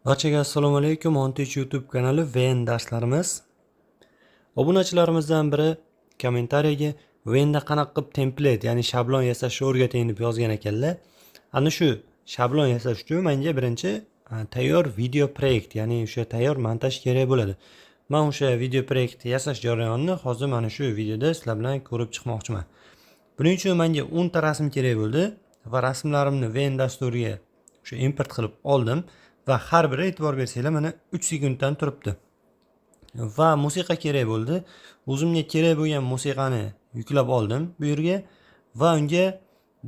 Barchaga assalomu alaykum. Ontech YouTube kanali VN darslarimiz. Obunachilarimizdan biri kommentariyaga VNda qanaqa qilib template, ya'ni shablon yasashni o'rgatayin deb yozgan ekanlar. Ana shu shablon yasash uchun menga birinchi tayyor video proyekt, ya'ni o'sha tayyor montaj kerak bo'ladi. Men o'sha video proyekt yasash jarayonini hozir mana shu videoda sizlar bilan ko'rib chiqmoqchiman. Buning uchun menga 10 ta rasm kerak bo'ldi va rasmlarimni VN dasturiga o'sha import qilib oldim. Va har biri e'tibor bersanglar mana 3 sekunddan turibdi. Va musiqa kerak bo'ldi. O'zimga kerak bo'lgan musiqani yuklab oldim bu yerga va unga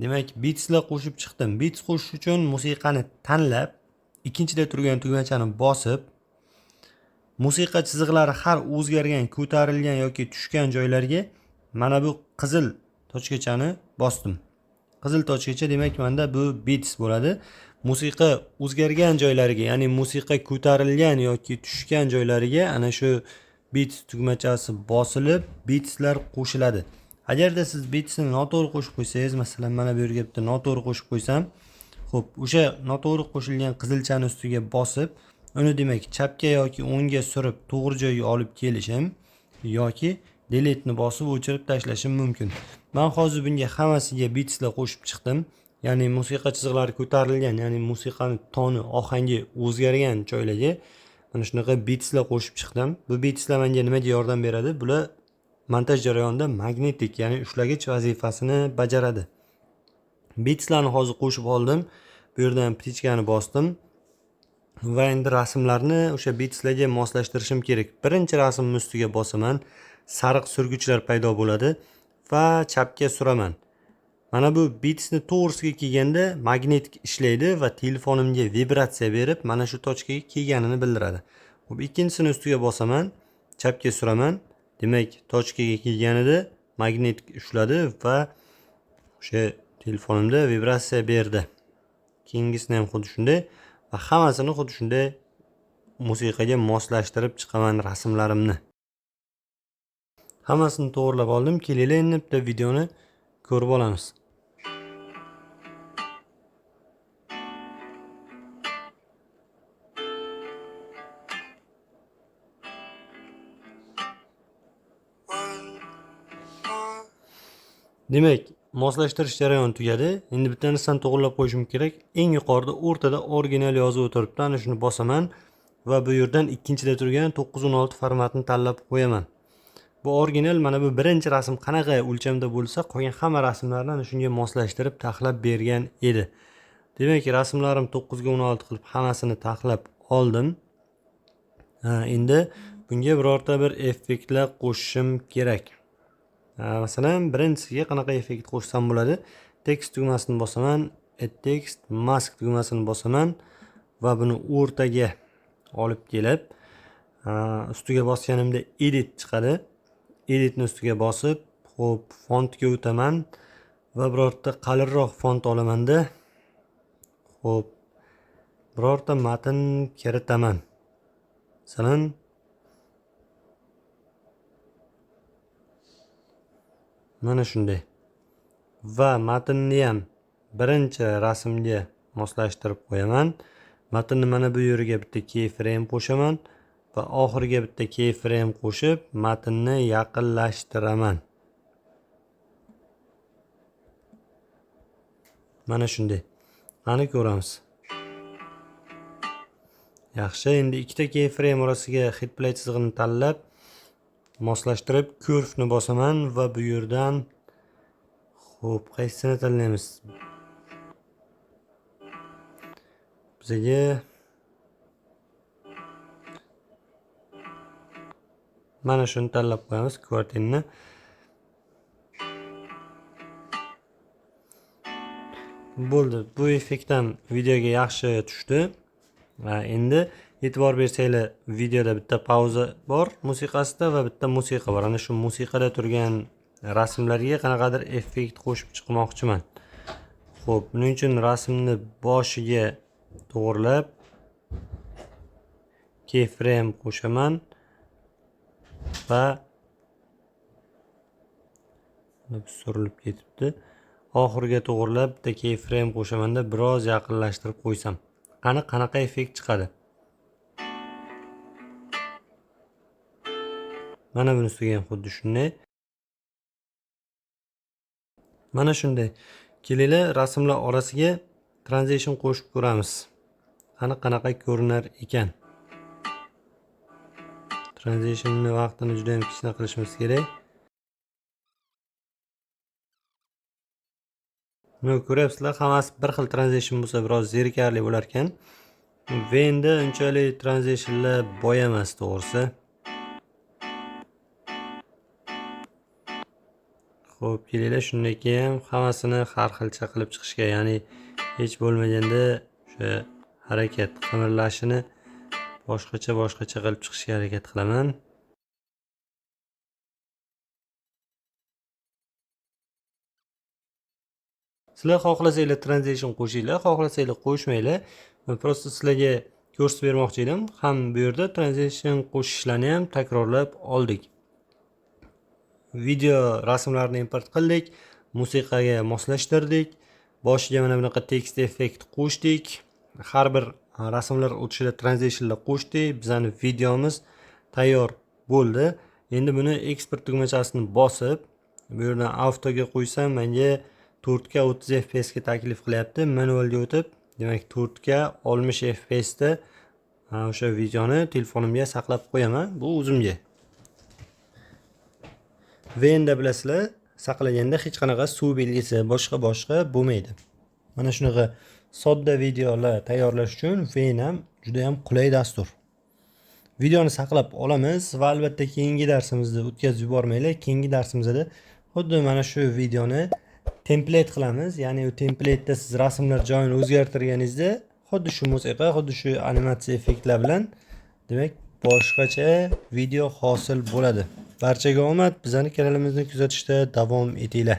demak beatslar qo'shib chiqdim. Beats qo'shish uchun musiqani tanlab, ikkinchida turgan tugmachani bosib, musiqa chiziqlari har o'zgargan, ko'tarilgan yoki tushgan joylarga mana bu qizil tochkachani bosdim. Qizil tochkacha demak menda bu beats bo'ladi. Musiqa o'zgargan joylariga, ya'ni musiqa ko'tarilgan yoki tushgan joylariga ana shu beats tugmachasi bosilib, beatslar qo'shiladi. Agarda siz beatsni noto'g'ri qo'shib qo'ysangiz, masalan, mana bu yerga bitta noto'g'ri qo'shib qo'ysam, xo'p, o'sha noto'g'ri qo'shilgan qizilchani ustiga bosib, uni demak chapga yoki o'ngga surib, to'g'ri joyga olib kelishim yoki delete ni bosib o'chirib tashlashim mumkin. Men hozir bunga hammasiga beatslar qo'shib chiqdim. Ya'ni musiqa chiziqlari ko'tarilgan, ya'ni musiqani toni, ohangi o'zgargan joylarga mana shunaqa beatslar qo'shib chiqdim. Bu beatslar menga nimaga yordam beradi? Bular montaj jarayonida magnetik, ya'ni ushlagich vazifasini bajaradi. Beatslarni hozir qo'shib oldim. Bu yerdan ptichkani bosdim. Va endi rasmlarni o'sha beatslarga moslashtirishim kerak. Birinchi rasmning ustiga bosaman, sariq surgichlar paydo bo'ladi va chapga suraman. Mana bu beatsni to'g'risiga kelganda magnetik ishlaydi va telefonimga vibratsiya berib, mana shu tochkaga kelganini bildiradi. Xo'p, ikkinchisini ustiga bosaman, chapga suraman. Demak, tochkaga kelganida magnetik ushladi va o'sha telefonimda vibratsiya berdi. Keyingisini ham xuddi shunday va hammasini xuddi shunday musiqaga moslashtirib chiqaman rasmlarimni. Hammasini to'g'rilab oldim. Kelinglar endi bitta videoni ko'rib olamiz. Demak, moslashtirish jarayoni tugadi. Endi bitta narsani to'g'rilab qo'yishim kerak. Eng yuqorida o'rtada original yozib o'tiribdi. Ana shuni bosaman va bu yerdan ikkinchida turgan 916 formatini tanlab qo'yaman. Bu original, mana bu birinchi rasm qanaqa o'lchamda bo'lsa, qolgan hamma rasmlarni ana shunga moslashtirib taxlab bergan edi. Demak, rasmlarim 9 ga 16 qilib hammasini taxlab oldim. Endi bunga birorta bir effektlar qo'shishim kerak. Masalan, birinchisiga qanaqa effekt qo'shsam bo'ladi? Text tugmasini bosaman, add text, mask tugmasini bosaman va buni o'rtaga olib kelib, ustiga bosganimda edit chiqadi. Editni ustiga bosib, xo'p, fontga o'taman va birorta qalinroq font olamanda, xo'p, birorta matn kiritaman. Masalan, mana shunday. Va matnni ham birinchi rasmga moslashtirib qo'yaman. Matnni mana bu yeriga bitta keyframe qo'shaman va oxiriga bitta keyframe qo'shib matnni yaqinlashtiraman. Mana shunday. Qani ko'ramiz. Yaxshi, endi ikkita keyframe orasiga hitplay chizig'ini tanlab moslashtirib curve'ni bosaman va bu yerdan xo'p, qaysini tanlaymiz? Bizga mana shuni tanlab qo'yamiz, kvartinni. Bo'ldi. Bu effekt ham videoga yaxshi tushdi. Endi e'tibor bersanglar, videoda bitta pauza bor musiqasida va bitta musiqa bor. Ana shu musiqada turgan rasmlarga qanaqadir effekt qo'shib chiqmoqchiman. Xo'p, buning uchun rasmni boshiga to'g'rilab keyframe qo'shaman va surilib ketibdi. Oxiriga to'g'rilab bitta keyframe qo'shamanda biroz yaqinlashtirib qo'ysam. Qanaqa effekt chiqadi? Mana bunisiga ham xuddi shunday. Mana shunday. Kelinglar rasmlar orasiga transition qo'shib ko'ramiz. Qanaqa ko'rinar ekan. Transition'ni vaqtini juda ham kichkina qilishimiz kerak. Buni ko'ryapsizlar, hammasi bir xil transition bo'lsa biroz zerikarli bo'lar ekan. Venda unchalik transitionlar boy emas to'g'risi. Xo'p, kelinglar shundan keyin hammasini har xilcha qilib chiqishga, ya'ni hech bo'lmaganda o'sha harakat qimirlashini boshqacha qilib chiqishga harakat qilaman. Sizlar xohlasanglar transition qo'shinglar, xohlasanglar qo'shmanglar. Men prosta sizlarga ko'rsatib bermoqchi edim. Ham bu yerda transition qo'shishlarni ham takrorlab oldik. Video rasmlarni import qildik, musiqaga moslashtirdik, boshiga mana bunaqa text effekt qo'shdik. Har bir rasmlar o'tishida transitionlar qo'shdik. Bizning videomiz tayyor bo'ldi. Endi buni export tugmachasini bosib, bu yerdan avtoga qo'ysam, menga 4K 30 fps ga taklif qilyapti. Manualga o'tib, demak 4K 60 fps da o'sha videoni telefonimga saqlab qo'yaman. Bu o'zimga. Venda bilasizlar, saqlaganda hech qanaqa suv belgisi boshqa bo'lmaydi. Mana shunaqa sodda videolar tayyorlash uchun Ven ham juda ham qulay dastur. Videoni saqlab olamiz va albatta keyingi darsimizni o'tkazib yubormanglar. Keyingi darsimizda xuddi mana shu videoni template qilamiz. Ya'ni u template'da siz rasmlar joyini o'zgartirganingizda xuddi shu musiqa, xuddi shu animatsiya effektlar bilan demak boshqacha video hosil bo'ladi. Barchaga omad, bizning kanalimizni kuzatishda davom etinglar.